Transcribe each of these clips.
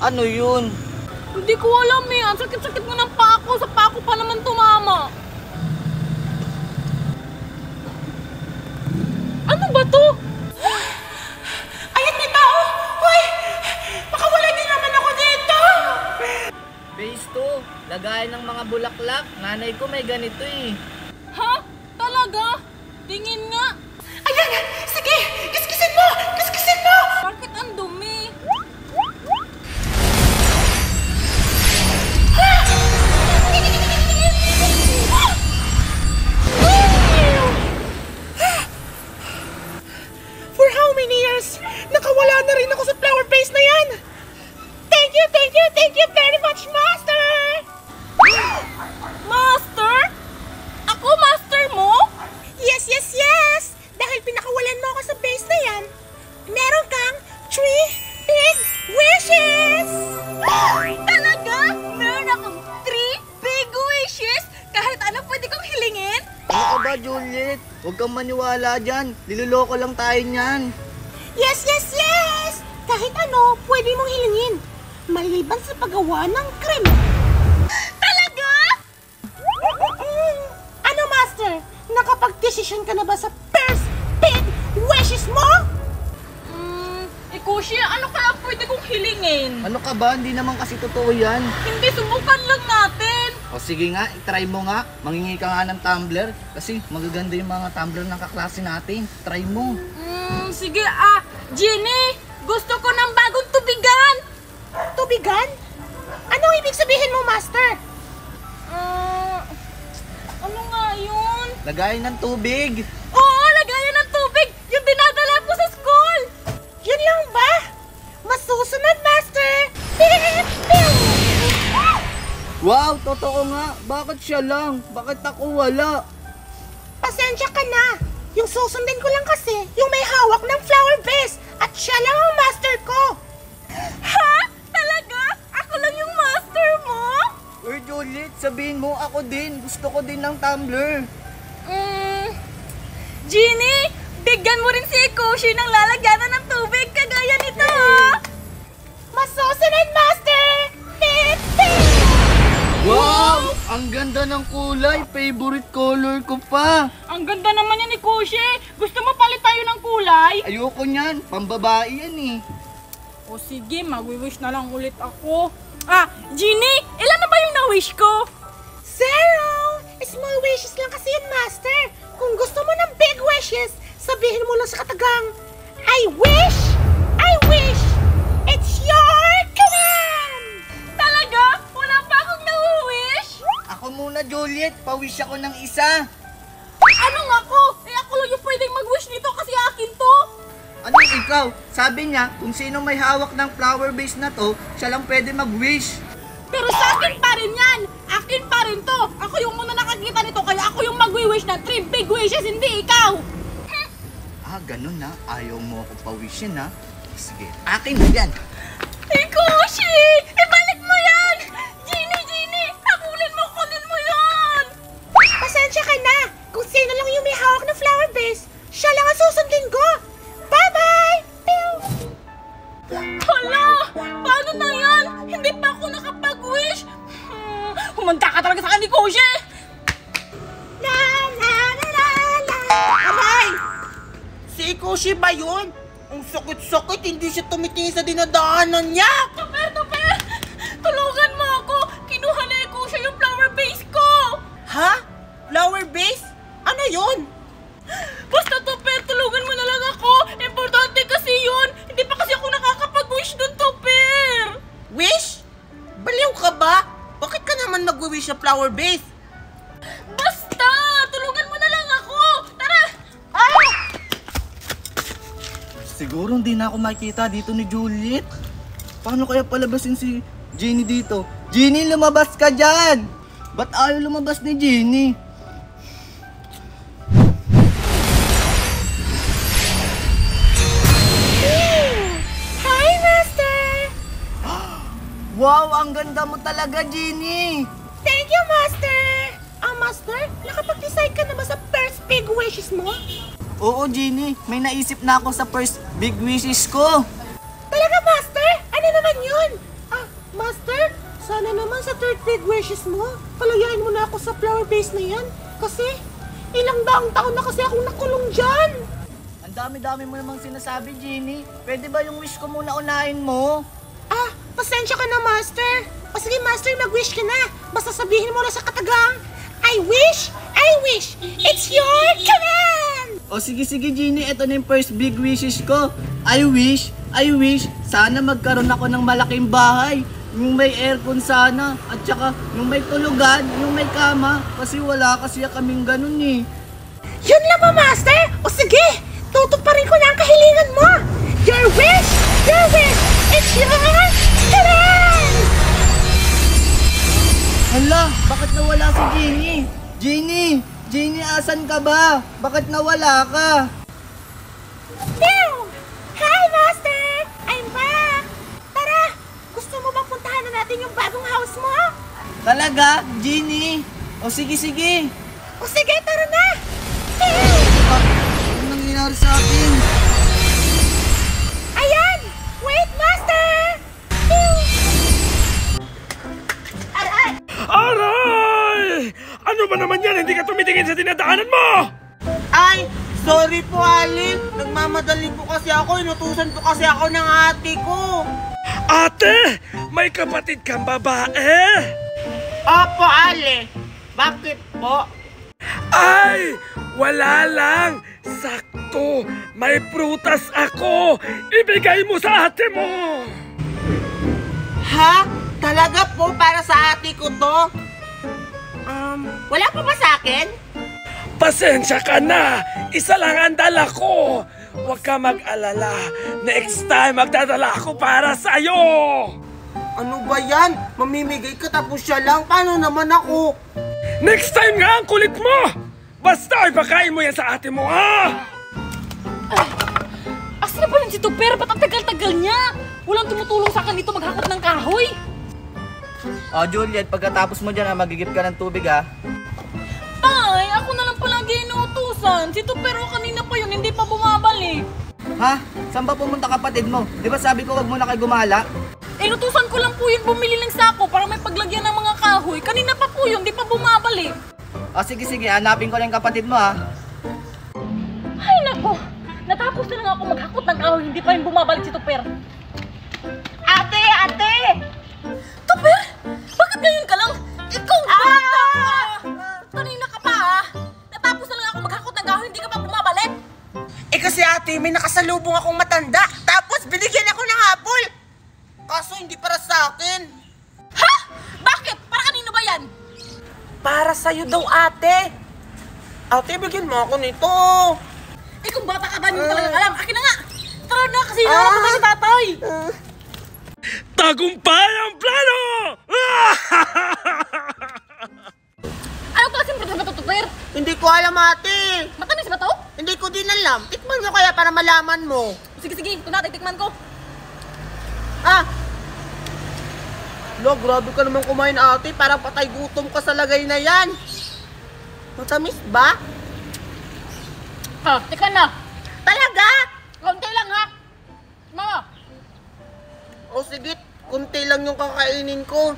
Ano yun? Hindi ko alam eh. Ang sakit-sakit nga ng paa ko. Sa paa ko pa naman tumama. Ano ba to? Ayan, may tao! Hoy! Baka wala din naman ako dito! Base 2, lagayan ng mga bulaklak. Nanay ko may ganito eh. Ha? Talaga? Tingin nga. Ayan! Sige! Kiskisin mo! Kiskisin mo! Bakit ang dumi? For how many years? Nakawala na rin ako sa flower base na yan! Thank you very much, Master! Master? Ako master mo? Yes! Dahil pinakawalan mo ako sa base na yan, meron kang 3 big wishes! Talaga? Meron akong 3 big wishes? Kahit ano pwede kong hilingin? Ano ka ba, Juliet? Huwag kang maniwala dyan. Niloloko lang tayo niyan. Yes! Kahit ano, pwede mong hilingin. Maliban sa paggawa ng krimen. Talaga? Ano, Master? Nakapag-desisyon ka na ba sa first big wishes mo? Kushi, ano kaya pwede kong hilingin? Ano ka ba? Hindi naman kasi totoo yan. Hindi, subukan lang natin. O sige nga, itry mo nga. Mangingi ka nga ng tumbler. Kasi magaganda yung mga tumbler ng kaklase natin. Try mo. Sige, Jenny, gusto ko ng bagong tubigan. Tubigan? Anong ibig sabihin mo, Master? Ano nga yun? Lagayan ng tubig. Oo, lagayan ng tubig. Yung dinadala mo sa school. Yun lang ba? Masusunod, Master! Wow, totoo nga. Bakit siya lang? Bakit ako wala? Pasensya ka na. Yung susundin ko lang kasi, yung may hawak ng flower vase. At siya lang ang master ko. Ha? Talaga? Ako lang yung master mo? Uy, Juliet, sabihin mo ako din. Gusto ko din ng tumbler. Jenny, bigyan mo rin si Kushi ng lalagyanan ng tubig kagaya nito. Masusunod, Master! Wow! Ang ganda ng kulay. Favorite color ko pa. Ang ganda naman yan ni Kushi. Gusto mo palit tayo ng kulay? Ayoko niyan. Pambabae yan eh. O sige, mag-wish na lang ulit ako. Jenny, ilan na ba yung na-wish ko? 0! Small wishes lang kasi yun, Master. Kung gusto mo ng big wishes, sabihin mo lang sa katagang, I wish, it's your command! Talaga? Wala pa akong na-wish? Ako muna, Juliet. Pawish ako ng isa. Anong ako? Ako lang yung pwedeng mag-wish nito kasi akin to. Anong ikaw? Sabi niya, kung sino may hawak ng flower vase na to, siya lang pwede mag-wish. Pero sa akin pa rin yan. Akin pa rin to. Ako yung muna nakakita nito kaya ako yung mag-wish na 3 big wishes, hindi ikaw. Ganun na. Ayaw mo ako pawishin ha. Sige, akin na yan. Kushi! Ibalik mo yan! Jenny! Kunin mo yan! Pasensya ka na. Kung sino lang yung may hawak ng flower vase, siya lang ang susundin ko. Bye-bye! Hala! Paano na yan? Hindi pa ako nakapag-wish. Humanda ka talaga sa akin ni Kushi! Aray! Si Kushi ba yun? Ang sakit-sakit, hindi siya tumitingin sa dinadaanan niya! Toper! Tulungan mo ako! Kinuha na ni Kushi yung flower vase ko! Ha? Flower vase? Ano yun? Basta Toper, tulungan mo na lang ako! Importante kasi yun! Hindi pa kasi ako nakakapag-wish dun, Toper! Wish? Baliw ka ba? Bakit ka naman mag-wish sa flower vase? Basta! Tulungan mo na lang ako! Tara! Siguro hindi na ako makita dito ni Juliet. Paano kaya palabasin si Jenny dito? Jenny, lumabas ka dyan! Ba't ayaw lumabas ni Jenny? Hi, Master! Wow, ang ganda mo talaga, Jenny! Thank you, Master! Master, nakapag-decide ka na ba sa first big wishes mo? Oo, Jenny. May naisip na ako sa first big wishes ko. Talaga, Master? Ano naman yun? Sana naman sa third big wishes mo, palayain mo na ako sa flower base na yan. Kasi, ilang daang taon na kasi akong nakulong dyan. Ang dami-dami mo namang sinasabi, Jeannie. Pwede ba yung wish ko muna unahin mo? Ah, pasensya ka na, Master. O sige, Master, mag-wish ka na. Basta sabihin mo na sa katagang, I wish, it's your command! O sige, Jeannie. Ito na yung first big wishes ko. I wish, sana magkaroon ako ng malaking bahay. Yung may aircon sana. At saka, yung may tulugan, yung may kama. Kasi wala kasi kaming ganun eh. Yun lang ba, Master? O sige, tutuparin ko na ang kahilingan mo. Your wish, it's your command! Hala, bakit nawala si Jeannie? Jeannie, asan ka ba? Bakit nawala ka? Pew! Hi, Master! I'm back! Tara! Gusto mo bang puntahan na natin yung bagong house mo? Talaga, Jeannie? O sige. O sige, tara na! Pew! Ano nangyayari sa akin? Ayan! Wait, Master! Pew! Aray! Aray! Ano ba naman yan? Hindi ka tumitingin sa dinadaanan mo! Ay, sorry po, Ali. Nagmamadali po kasi ako. Inutusan po kasi ako ng ate ko. Ate! May kapatid kang babae! Opo, Ali. Bakit po? Ay! Wala lang! Sakto! May prutas ako! Ibigay mo sa ate mo! Ha? Talaga po para sa ate ko to? Wala pa ba sa akin? Pasensya ka na! Isa lang ang dala ko! Huwag ka mag-alala. Next time, magdadala ako para sa'yo! Ano ba yan? Mamimigay ka tapos siya lang. Paano naman ako? Next time nga ang kulit mo! Basta ipakain mo yan sa ate mo, ha? Asa na ba yun si Tupper? Ba't ang tagal-tagal niya? Walang tumutulong sa akin dito maghakot ng kahoy. O Juliet, pagkatapos mo dyan, magigip ka ng tubig ha. Tay, ako na lang palagi inuutusan. Si Tupper kanina pa yun, hindi pa bumabalik. Ha? Saan ba pumunta kapatid mo? Di ba sabi ko wag mo na kayo gumala? Inutusan ko lang po yun bumili ng sako para may paglagyan ng mga kahoy. Kanina pa po yun, di pa bumabalik. O sige, hanapin ko lang yung kapatid mo ha. Ay nako, natapos na lang ako maghakot ng kahoy, hindi pa rin bumabalik si Tupper. Ate! Tupper, bakit ngayon ka lang? Ikaw kanina ka pa Natapos na lang ako maghakot ng kahoy, hindi ka pa bumabalik. Eh kasi ate, may nakasalubong akong matanda. Tapos binigyan ako ng apple. Kaso hindi para sa akin. Ha? Bakit? Para kanino ba yan? Para sa'yo daw, ate. Ate, bigyan mo ako nito. Eh kung bata ka ba, hindi mo talaga alam. Akin na nga. Tara na kasi hinahanap ko ni tatay. Tagumpay ang plano! Anong klaseng prutas ba ito, Tupper? Hindi ko alam, ate. Matamis ba to? Hindi ko din alam. Tikman mo kaya para malaman mo. Sige, ito na, titikman ko. Ah! Lo, grabe ka naman kumain, ate. Parang patay gutom ka sa lagay na yan. Matamis ba? Tikman na. Talaga? Konti lang ha. Mama. O sige, kunti lang yung kakainin ko.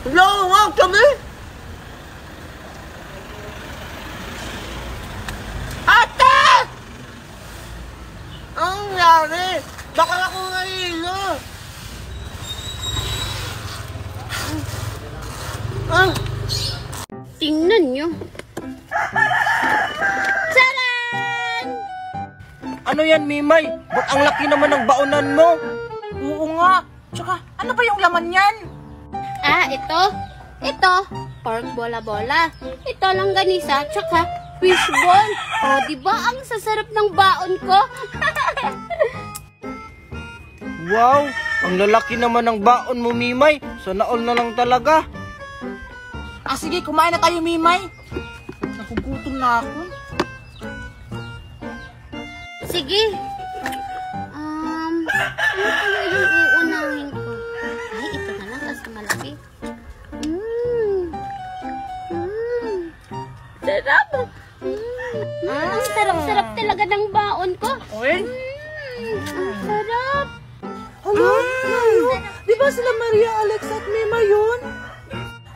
Wala nga, kami! Ate! Anong nangyari? Baka ako nahilo. Tingnan nyo. Tcharan! Ano yan, Mimay? Ba't ang laki naman ng baonan mo? Oo nga. Tsaka, ano ba yung laman yan? Ah, ito. Ito, pork bola-bola. Ito langganisa, tsaka fishball. O, diba ang sasarap ng baon ko? Wow, ang lalaki naman ng baon mo, Mimay. Sana all na lang talaga. Ah, sige, kumain na tayo, Mimay. Nagugutom na ako. Sige. Ano kaya yung uunahin ko? Ay, ito na lang kasi malaki. Sarap! Ang sarap-sarap talaga ng baon ko. Ang sarap! Hello? ba sila Maria, Alex at Mima yun?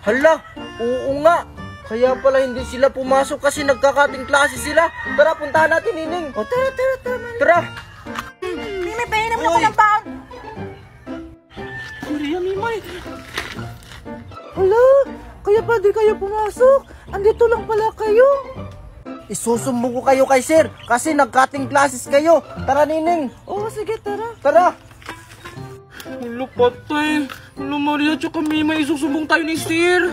Hala, oo nga. Kaya pala hindi sila pumasok kasi nagkakating klase sila. Tara, puntahan natin, Nining. O tara, Maria. Tara. Mimay, pahinam na ko ng baon. Maria, Mimay. Hala, kaya pa di kayo pumasok? Andito lang pala kayo. Isusumbong ko kayo kay sir kasi nagkating classes kayo. Tara, Nining. Oo, sige, tara. Tara. Hulo, patay. Hulo, Maria, tsaka Mimay, isusumbong tayo ni Sir.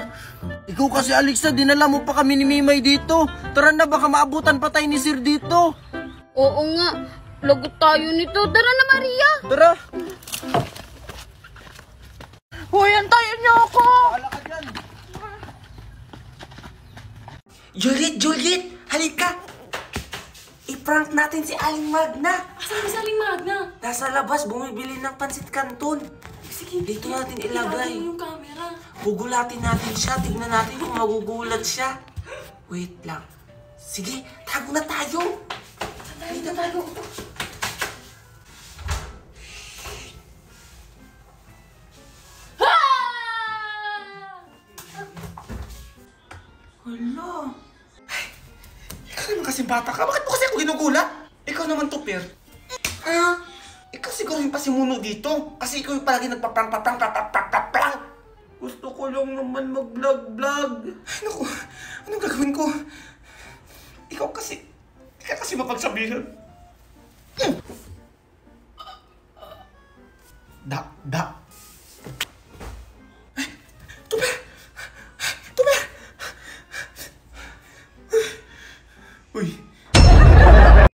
Ikaw kasi, Alexa, dinala mo pa kami ni Mimay dito. Tara na, baka maabutan pa tayo ni sir dito. Oo nga. Lagot tayo nito. Tara na, Maria. Tara. Hoy, antayin niyo ako. Juliet! Halika! I-prank natin si Aling Magna! Asan ba si Aling Magna? Nasa labas, bumibili ng pansit kanton. Sige, Dito natin ilagay ilagay. mo yung camera. Gugulatin natin siya. Tignan natin kung magugulat siya. Wait lang. Sige, tago na tayo! Dito tayo! Hala! Ikaw naman kasi bata ka. Bakit mo kasi ako ginugulat? Ikaw naman to, Per. Ikaw siguro yung pasimuno dito. Kasi ikaw yung palagi nagpaprank. Gusto ko lang naman mag-vlog. Ay, naku. Anong gagawin ko? Ikaw kasi mapagsabihan.